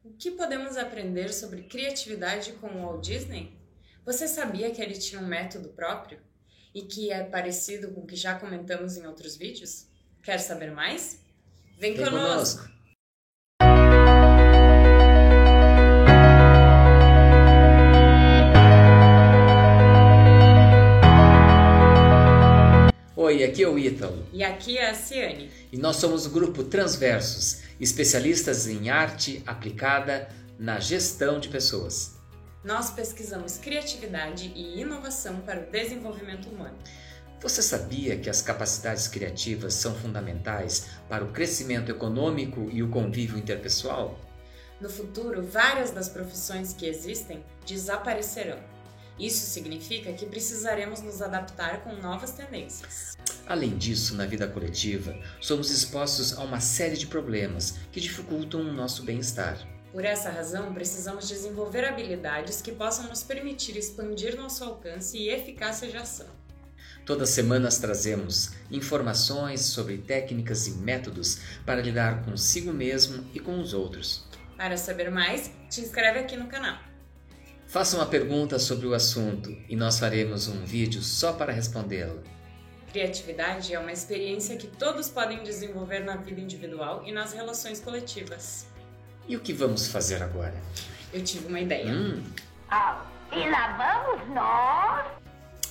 O que podemos aprender sobre criatividade com o Walt Disney? Você sabia que ele tinha um método próprio? E que é parecido com o que já comentamos em outros vídeos? Quer saber mais? Vem conosco! Oi, aqui é o Ítalo. E aqui é a Ciane. E nós somos o grupo Transversos, especialistas em arte aplicada na gestão de pessoas. Nós pesquisamos criatividade e inovação para o desenvolvimento humano. Você sabia que as capacidades criativas são fundamentais para o crescimento econômico e o convívio interpessoal? No futuro, várias das profissões que existem desaparecerão. Isso significa que precisaremos nos adaptar com novas tendências. Além disso, na vida coletiva, somos expostos a uma série de problemas que dificultam o nosso bem-estar. Por essa razão, precisamos desenvolver habilidades que possam nos permitir expandir nosso alcance e eficácia de ação. Todas as semanas trazemos informações sobre técnicas e métodos para lidar consigo mesmo e com os outros. Para saber mais, te inscreve aqui no canal. Faça uma pergunta sobre o assunto e nós faremos um vídeo só para respondê-la. Criatividade é uma experiência que todos podem desenvolver na vida individual e nas relações coletivas. E o que vamos fazer agora? Eu tive uma ideia. E lá vamos nós!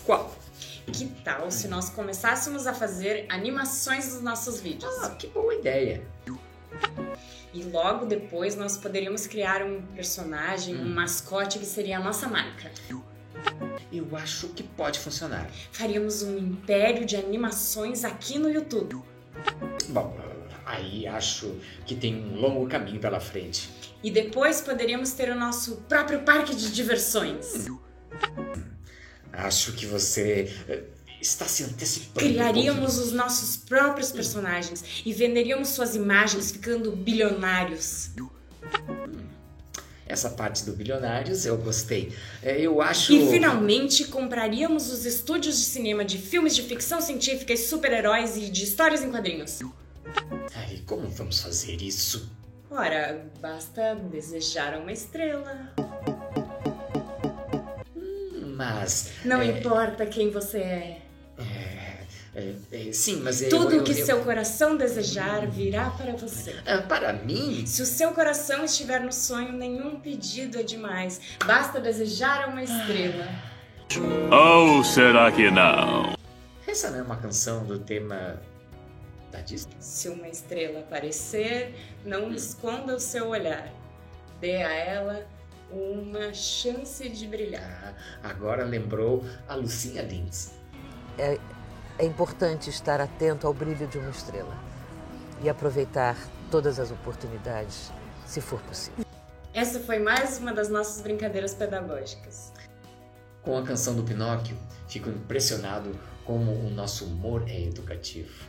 Qual? Que tal se nós começássemos a fazer animações dos nossos vídeos? Que boa ideia! E logo depois nós poderíamos criar um personagem, um mascote que seria a nossa marca. Eu acho que pode funcionar. Faríamos um império de animações aqui no YouTube. Bom, aí acho que tem um longo caminho pela frente. E depois poderíamos ter o nosso próprio parque de diversões. Acho que você está se antecipando. Criaríamos os nossos próprios personagens e venderíamos suas imagens ficando bilionários. Essa parte do bilionários eu gostei. Eu acho... E finalmente compraríamos os estúdios de cinema de filmes de ficção científica e super-heróis e de histórias em quadrinhos. Ai, como vamos fazer isso? Ora, basta desejar uma estrela. Mas... Não importa quem você é. Sim, mas... Tudo o que seu coração desejar virá para você. Para mim? Se o seu coração estiver no sonho, nenhum pedido é demais. Basta desejar uma estrela. Ou será que não? Essa não é uma canção do tema da Disney? Se uma estrela aparecer, não esconda o seu olhar. Dê a ela uma chance de brilhar. Agora lembrou a Lucinha Lins. É importante estar atento ao brilho de uma estrela e aproveitar todas as oportunidades, se for possível. Essa foi mais uma das nossas brincadeiras pedagógicas. Com a canção do Pinóquio, fico impressionado como o nosso humor é educativo.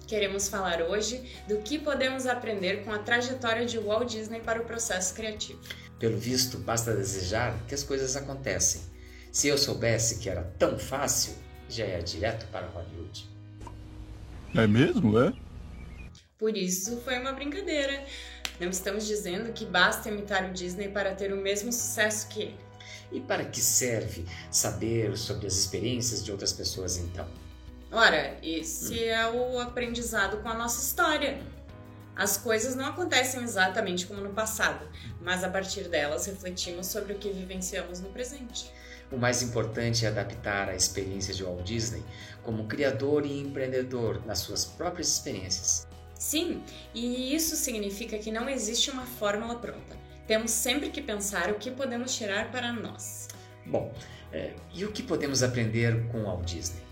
Queremos falar hoje do que podemos aprender com a trajetória de Walt Disney para o processo criativo. Pelo visto, basta desejar que as coisas acontecem. Se eu soubesse que era tão fácil, já ia direto para Hollywood. É mesmo, é? Por isso foi uma brincadeira. Não estamos dizendo que basta imitar o Disney para ter o mesmo sucesso que ele. E para que serve saber sobre as experiências de outras pessoas então? Ora, esse é o aprendizado com a nossa história. As coisas não acontecem exatamente como no passado, mas a partir delas refletimos sobre o que vivenciamos no presente. O mais importante é adaptar a experiência de Walt Disney como criador e empreendedor nas suas próprias experiências. Sim, e isso significa que não existe uma fórmula pronta. Temos sempre que pensar o que podemos tirar para nós. Bom, e o que podemos aprender com Walt Disney?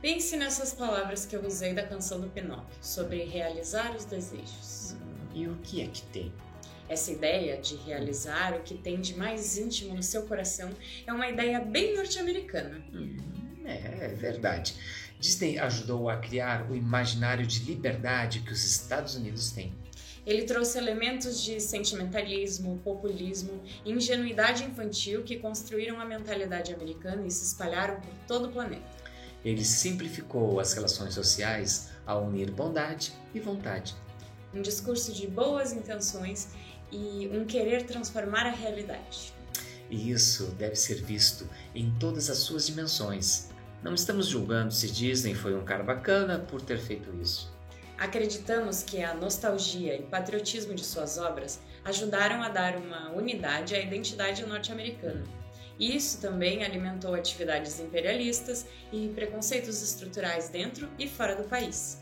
Pense nessas palavras que eu usei da canção do Pinóquio, sobre realizar os desejos. E o que é que tem? Essa ideia de realizar o que tem de mais íntimo no seu coração é uma ideia bem norte-americana. É verdade. Disney ajudou a criar o imaginário de liberdade que os Estados Unidos têm. Ele trouxe elementos de sentimentalismo, populismo e ingenuidade infantil que construíram a mentalidade americana e se espalharam por todo o planeta. Ele simplificou as relações sociais ao unir bondade e vontade. Um discurso de boas intenções e um querer transformar a realidade. E isso deve ser visto em todas as suas dimensões. Não estamos julgando se Disney foi um cara bacana por ter feito isso. Acreditamos que a nostalgia e patriotismo de suas obras ajudaram a dar uma unidade à identidade norte-americana. E isso também alimentou atividades imperialistas e preconceitos estruturais dentro e fora do país.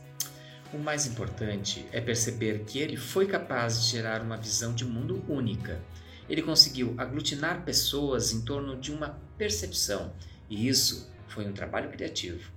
O mais importante é perceber que ele foi capaz de gerar uma visão de mundo única. Ele conseguiu aglutinar pessoas em torno de uma percepção, e isso foi um trabalho criativo.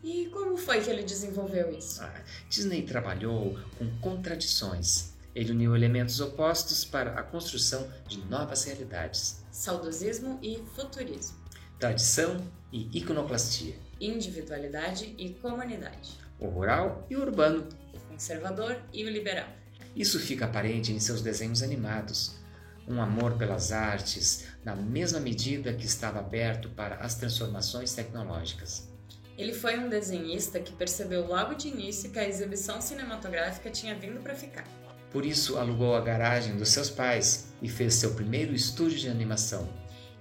E como foi que ele desenvolveu isso? Disney trabalhou com contradições. Ele uniu elementos opostos para a construção de novas realidades. Saudosismo e futurismo. Tradição e iconoclastia. Individualidade e comunidade. O rural e o urbano. O conservador e o liberal. Isso fica aparente em seus desenhos animados. Um amor pelas artes, na mesma medida que estava aberto para as transformações tecnológicas. Ele foi um desenhista que percebeu logo de início que a exibição cinematográfica tinha vindo para ficar. Por isso, alugou a garagem dos seus pais e fez seu primeiro estúdio de animação.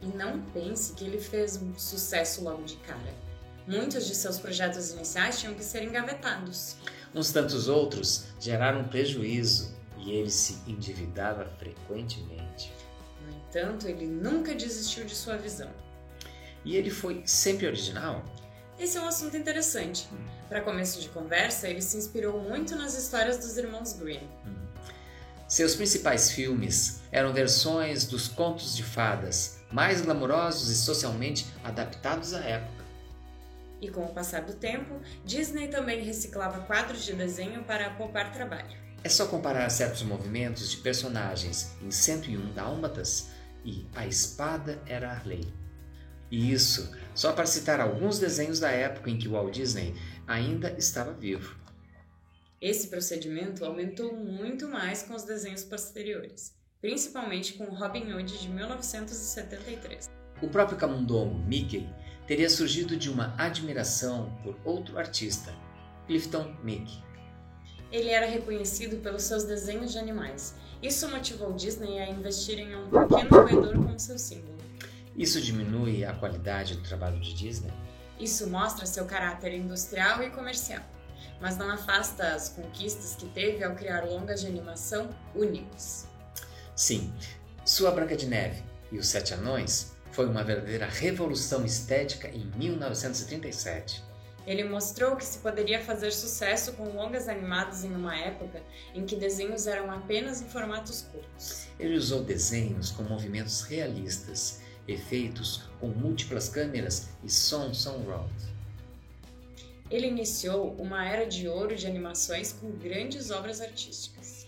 E não pense que ele fez um sucesso logo de cara. Muitos de seus projetos iniciais tinham que ser engavetados. Uns tantos outros geraram prejuízo e ele se endividava frequentemente. No entanto, ele nunca desistiu de sua visão. E ele foi sempre original? Esse é um assunto interessante. Para começo de conversa, ele se inspirou muito nas histórias dos irmãos Grimm. Seus principais filmes eram versões dos contos de fadas, mais glamourosos e socialmente adaptados à época. E com o passar do tempo, Disney também reciclava quadros de desenho para poupar trabalho. É só comparar certos movimentos de personagens em 101 Dálmatas e A Espada era a Lei. E isso só para citar alguns desenhos da época em que Walt Disney ainda estava vivo. Esse procedimento aumentou muito mais com os desenhos posteriores, principalmente com Robin Hood de 1973. O próprio camundongo Mickey teria surgido de uma admiração por outro artista, Clifton Mickey. Ele era reconhecido pelos seus desenhos de animais. Isso motivou Disney a investir em um pequeno roedor como seu símbolo. Isso diminui a qualidade do trabalho de Disney? Isso mostra seu caráter industrial e comercial, mas não afasta as conquistas que teve ao criar longas de animação únicos. Sim, sua Branca de Neve e os Sete Anões foi uma verdadeira revolução estética em 1937. Ele mostrou que se poderia fazer sucesso com longas animados em uma época em que desenhos eram apenas em formatos curtos. Ele usou desenhos com movimentos realistas, efeitos com múltiplas câmeras e som surround. Ele iniciou uma era de ouro de animações com grandes obras artísticas.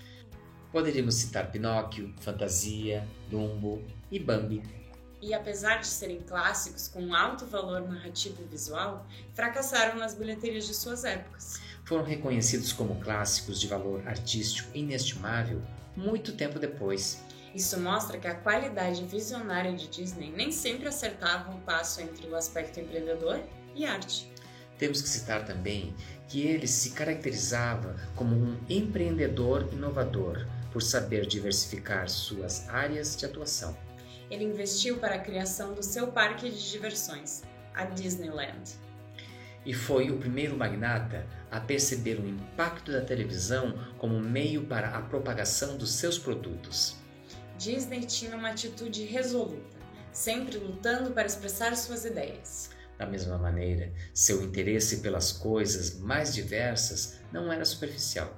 Poderíamos citar Pinóquio, Fantasia, Dumbo e Bambi. E apesar de serem clássicos com alto valor narrativo e visual, fracassaram nas bilheterias de suas épocas. Foram reconhecidos como clássicos de valor artístico inestimável muito tempo depois. Isso mostra que a qualidade visionária de Disney nem sempre acertava o passo entre o aspecto empreendedor e arte. Temos que citar também que ele se caracterizava como um empreendedor inovador, por saber diversificar suas áreas de atuação. Ele investiu para a criação do seu parque de diversões, a Disneyland. E foi o primeiro magnata a perceber o impacto da televisão como meio para a propagação dos seus produtos. Disney tinha uma atitude resoluta, sempre lutando para expressar suas ideias. Da mesma maneira, seu interesse pelas coisas mais diversas não era superficial.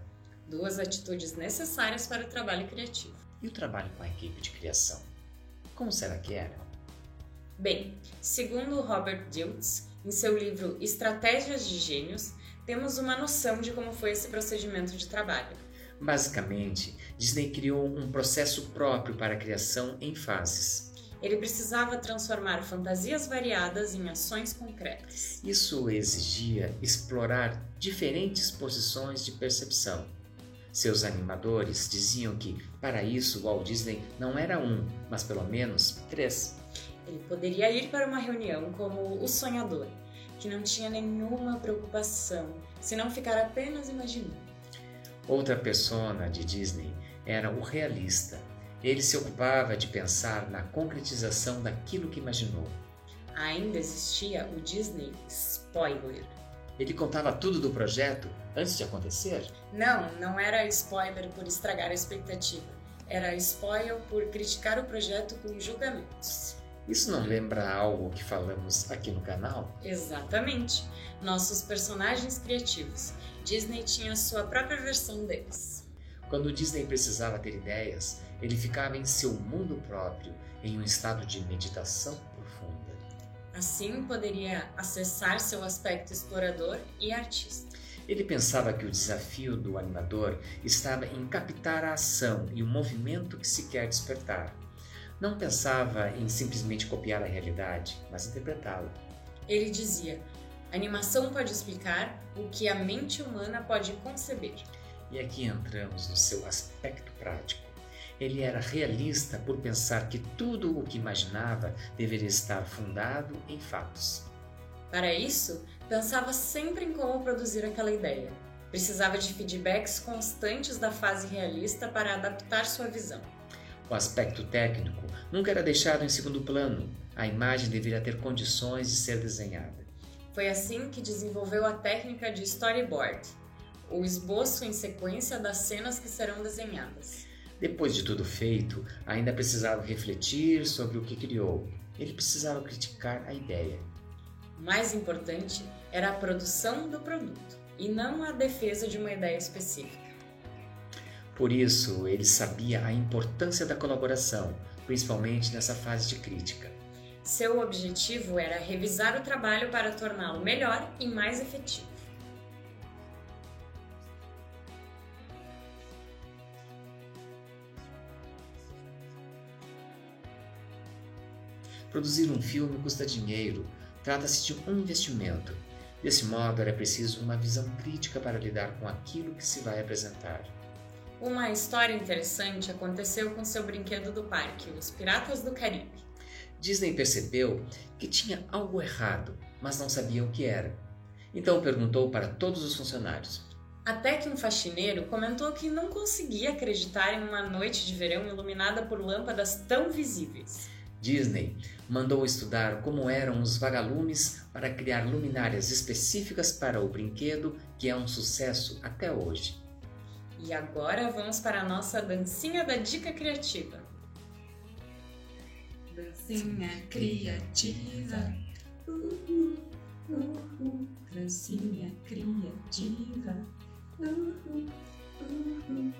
Duas atitudes necessárias para o trabalho criativo. E o trabalho com a equipe de criação? Como será que era? Bem, segundo Robert Dilts, em seu livro Estratégias de Gênios, temos uma noção de como foi esse procedimento de trabalho. Basicamente, Disney criou um processo próprio para a criação em fases. Ele precisava transformar fantasias variadas em ações concretas. Isso exigia explorar diferentes posições de percepção. Seus animadores diziam que, para isso, Walt Disney não era um, mas pelo menos 3. Ele poderia ir para uma reunião como o sonhador, que não tinha nenhuma preocupação, senão ficar apenas imaginando. Outra persona de Disney era o realista. Ele se ocupava de pensar na concretização daquilo que imaginou. Ainda existia o Disney Spoiler. Ele contava tudo do projeto antes de acontecer? Não era spoiler por estragar a expectativa. Era spoiler por criticar o projeto com julgamentos. Isso não lembra algo que falamos aqui no canal? Exatamente. Nossos personagens criativos. Disney tinha sua própria versão deles. Quando o Disney precisava ter ideias, ele ficava em seu mundo próprio, em um estado de meditação profunda. Assim poderia acessar seu aspecto explorador e artista. Ele pensava que o desafio do animador estava em captar a ação e o movimento que se quer despertar. Não pensava em simplesmente copiar a realidade, mas interpretá-la. Ele dizia: a animação pode explicar o que a mente humana pode conceber. E aqui entramos no seu aspecto prático. Ele era realista por pensar que tudo o que imaginava deveria estar fundado em fatos. Para isso, pensava sempre em como produzir aquela ideia. Precisava de feedbacks constantes da fase realista para adaptar sua visão. O aspecto técnico nunca era deixado em segundo plano. A imagem deveria ter condições de ser desenhada. Foi assim que desenvolveu a técnica de storyboard, o esboço em sequência das cenas que serão desenhadas. Depois de tudo feito, ainda precisava refletir sobre o que criou. Ele precisava criticar a ideia. O mais importante era a produção do produto, e não a defesa de uma ideia específica. Por isso, ele sabia a importância da colaboração, principalmente nessa fase de crítica. Seu objetivo era revisar o trabalho para torná-lo melhor e mais efetivo. Produzir um filme custa dinheiro. Trata-se de um investimento. Desse modo, era preciso uma visão crítica para lidar com aquilo que se vai apresentar. Uma história interessante aconteceu com seu brinquedo do parque, Os Piratas do Caribe. Disney percebeu que tinha algo errado, mas não sabia o que era. Então perguntou para todos os funcionários. Até que um faxineiro comentou que não conseguia acreditar em uma noite de verão iluminada por lâmpadas tão visíveis. Disney mandou estudar como eram os vagalumes para criar luminárias específicas para o brinquedo, que é um sucesso até hoje. E agora vamos para a nossa dancinha da dica criativa. Dancinha criativa. Dancinha criativa.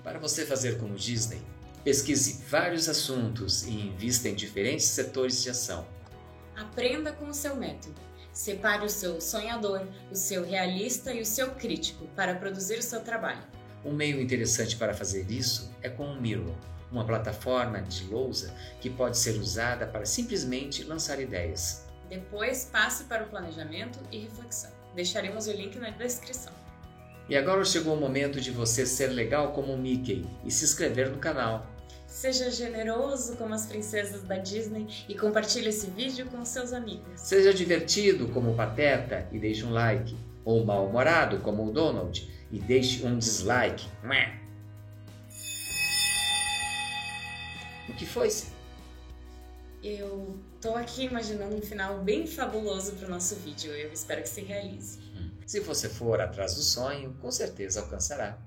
Para você fazer como Disney, pesquise vários assuntos e invista em diferentes setores de ação. Aprenda com o seu método. Separe o seu sonhador, o seu realista e o seu crítico para produzir o seu trabalho. Um meio interessante para fazer isso é com o Miro, uma plataforma de lousa que pode ser usada para simplesmente lançar ideias. Depois, passe para o planejamento e reflexão. Deixaremos o link na descrição. E agora chegou o momento de você ser legal como o Mickey e se inscrever no canal. Seja generoso como as princesas da Disney e compartilhe esse vídeo com seus amigos. Seja divertido como o Pateta e deixe um like, ou mal-humorado como o Donald e deixe um dislike. O que foi, Sim? Eu tô aqui imaginando um final bem fabuloso para o nosso vídeo. Eu espero que se realize. Se você for atrás do sonho, com certeza alcançará.